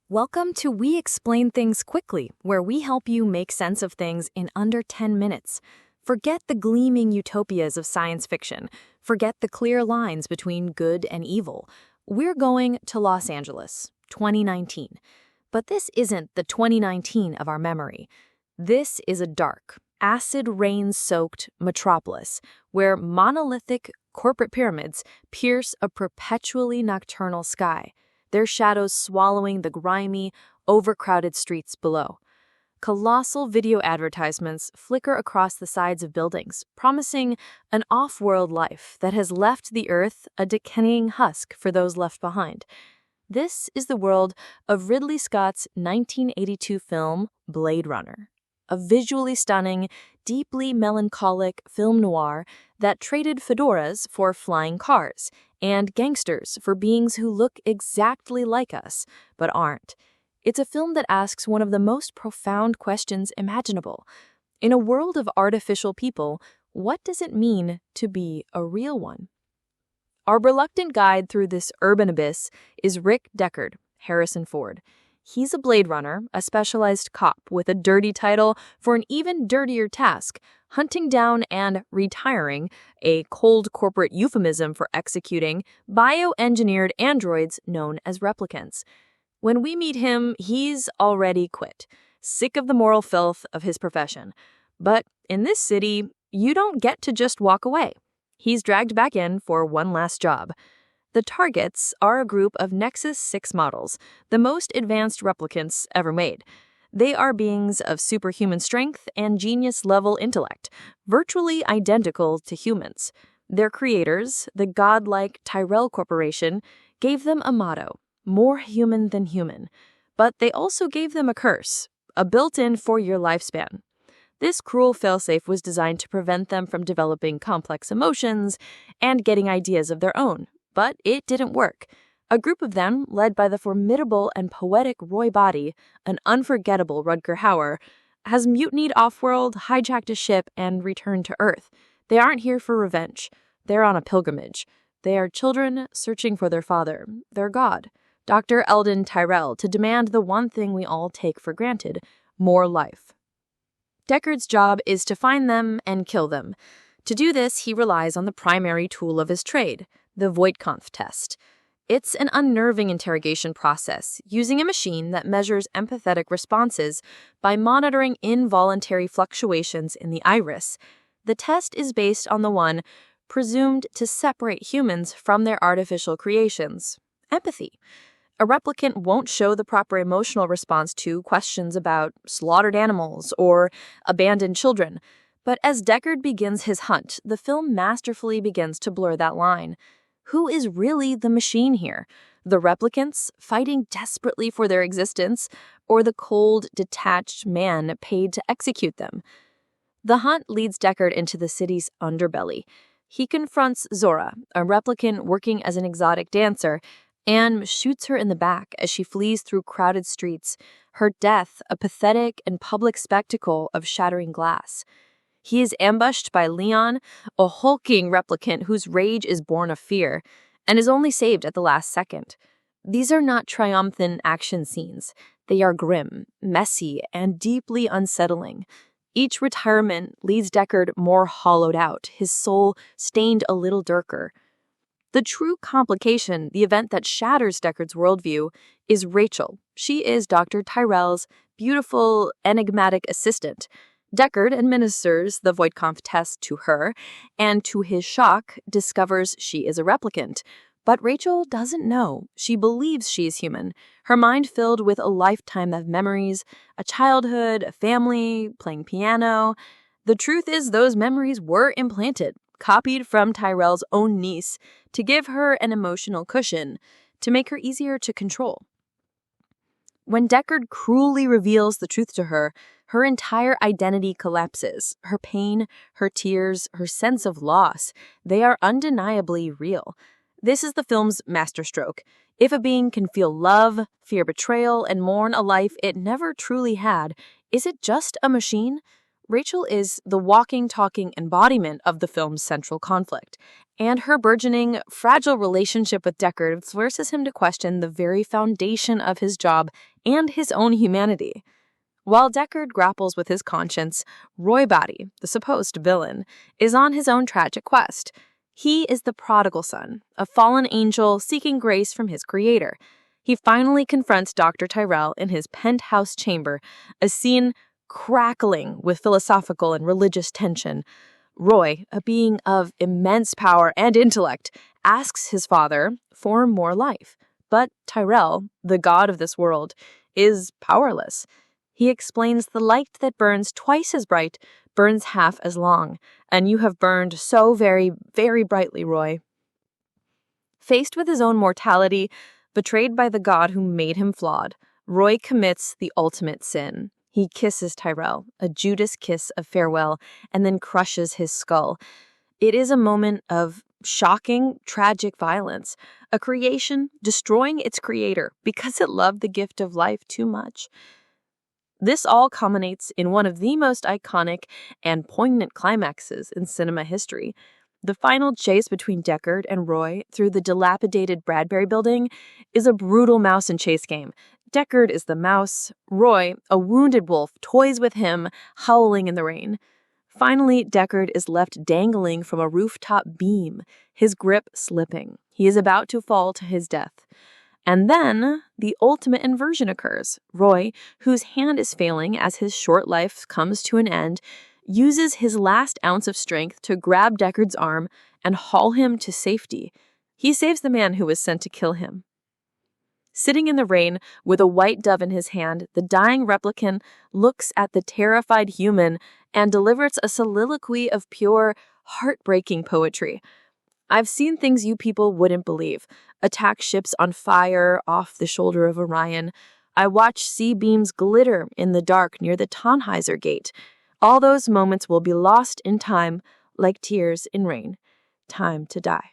Welcome to We Explain Things Quickly, where we help you make sense of things in under 10 minutes. Forget the gleaming utopias of science fiction. Forget the clear lines between good and evil. We're going to Los Angeles, 2019. But this isn't the 2019 of our memory. This is a dark, acid rain-soaked metropolis where monolithic corporate pyramids pierce a perpetually nocturnal sky, their shadows swallowing the grimy, overcrowded streets below. Colossal video advertisements flicker across the sides of buildings, promising an off-world life that has left the Earth a decaying husk for those left behind. This is the world of Ridley Scott's 1982 film Blade Runner, a visually stunning, deeply melancholic film noir that traded fedoras for flying cars and gangsters for beings who look exactly like us, but aren't. It's a film that asks one of the most profound questions imaginable. In a world of artificial people, what does it mean to be a real one? Our reluctant guide through this urban abyss is Rick Deckard, Harrison Ford. He's a Blade Runner, a specialized cop with a dirty title for an even dirtier task, hunting down and retiring, a cold corporate euphemism for executing, bioengineered androids known as replicants. When we meet him, he's already quit, sick of the moral filth of his profession. But in this city, you don't get to just walk away. He's dragged back in for one last job. The targets are a group of Nexus-6 models, the most advanced replicants ever made. They are beings of superhuman strength and genius-level intellect, virtually identical to humans. Their creators, the godlike Tyrell Corporation, gave them a motto: more human than human. But they also gave them a curse, a built-in 4-year lifespan. This cruel failsafe was designed to prevent them from developing complex emotions and getting ideas of their own. But it didn't work. A group of them, led by the formidable and poetic Roy Batty, an unforgettable Rutger Hauer, has mutinied off-world, hijacked a ship, and returned to Earth. They aren't here for revenge. They're on a pilgrimage. They are children searching for their father, their god, Dr. Eldon Tyrell, to demand the one thing we all take for granted: more life. Deckard's job is to find them and kill them. To do this, he relies on the primary tool of his trade, the Voight-Kampff test. It's an unnerving interrogation process using a machine that measures empathetic responses by monitoring involuntary fluctuations in the iris. The test is based on the one presumed to separate humans from their artificial creations: empathy. A replicant won't show the proper emotional response to questions about slaughtered animals or abandoned children. But as Deckard begins his hunt, the film masterfully begins to blur that line. Who is really the machine here? The replicants, fighting desperately for their existence, or the cold, detached man paid to execute them? The hunt leads Deckard into the city's underbelly. He confronts Zora, a replicant working as an exotic dancer, and shoots her in the back as she flees through crowded streets, her death a pathetic and public spectacle of shattering glass. He is ambushed by Leon, a hulking replicant whose rage is born of fear, and is only saved at the last second. These are not triumphant action scenes. They are grim, messy, and deeply unsettling. Each retirement leaves Deckard more hollowed out, his soul stained a little darker. The true complication, the event that shatters Deckard's worldview, is Rachel. She is Dr. Tyrell's beautiful, enigmatic assistant. Deckard administers the Voight-Kampff test to her, and to his shock, discovers she is a replicant. But Rachel doesn't know. She believes she is human, her mind filled with a lifetime of memories, a childhood, a family, playing piano. The truth is those memories were implanted, copied from Tyrell's own niece, to give her an emotional cushion, to make her easier to control. When Deckard cruelly reveals the truth to her, her entire identity collapses. Her pain, her tears, her sense of loss, they are undeniably real. This is the film's masterstroke. If a being can feel love, fear betrayal, and mourn a life it never truly had, is it just a machine? Rachel is the walking, talking embodiment of the film's central conflict, And her burgeoning, fragile relationship with Deckard forces him to question the very foundation of his job and his own humanity. While Deckard grapples with his conscience, Roy Batty, the supposed villain, is on his own tragic quest. He is the prodigal son, a fallen angel seeking grace from his creator. He finally confronts Dr. Tyrell in his penthouse chamber, a scene crackling with philosophical and religious tension. Roy, a being of immense power and intellect, asks his father for more life. But Tyrell, the god of this world, is powerless. He explains the light that burns twice as bright burns half as long, and you have burned so very, very brightly, Roy. Faced with his own mortality, betrayed by the god who made him flawed, Roy commits the ultimate sin. He kisses Tyrell, a Judas kiss of farewell, and then crushes his skull. It is a moment of shocking, tragic violence, a creation destroying its creator because it loved the gift of life too much. This all culminates in one of the most iconic and poignant climaxes in cinema history. The final chase between Deckard and Roy through the dilapidated Bradbury building is a brutal mouse and chase game. Deckard is the mouse. Roy, a wounded wolf, toys with him, howling in the rain. Finally, Deckard is left dangling from a rooftop beam, his grip slipping. He is about to fall to his death. And then the ultimate inversion occurs. Roy, whose hand is failing as his short life comes to an end, uses his last ounce of strength to grab Deckard's arm and haul him to safety. He saves the man who was sent to kill him. Sitting in the rain with a white dove in his hand, the dying replicant looks at the terrified human and delivers a soliloquy of pure, heartbreaking poetry. I've seen things you people wouldn't believe. Attack ships on fire off the shoulder of Orion. I watched sea beams glitter in the dark near the Tannhäuser Gate. All those moments will be lost in time, like tears in rain. Time to die.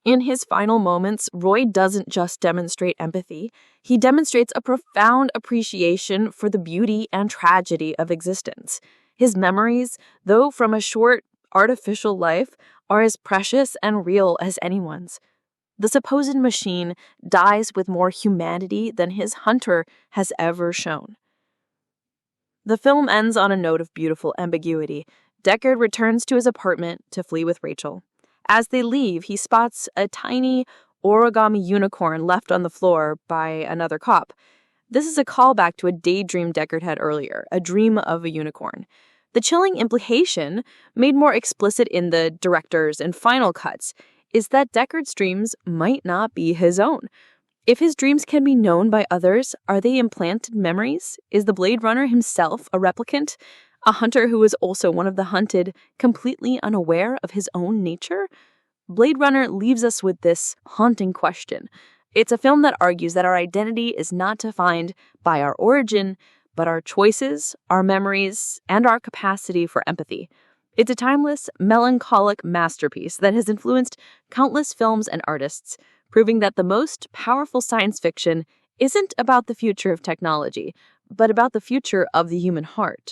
In his final moments, Roy doesn't just demonstrate empathy. He demonstrates a profound appreciation for the beauty and tragedy of existence. His memories, though from a short, artificial life, are as precious and real as anyone's. The supposed machine dies with more humanity than his hunter has ever shown. The film ends on a note of beautiful ambiguity. Deckard returns to his apartment to flee with Rachel. As they leave, he spots a tiny origami unicorn left on the floor by another cop. This is a callback to a daydream Deckard had earlier, a dream of a unicorn. The chilling implication, made more explicit in the director's and final cuts, is that Deckard's dreams might not be his own. If his dreams can be known by others, are they implanted memories? Is the Blade Runner himself a replicant? A hunter who is also one of the hunted, completely unaware of his own nature? Blade Runner leaves us with this haunting question. It's a film that argues that our identity is not defined by our origin, but our choices, our memories, and our capacity for empathy. It's a timeless, melancholic masterpiece that has influenced countless films and artists, proving that the most powerful science fiction isn't about the future of technology, but about the future of the human heart.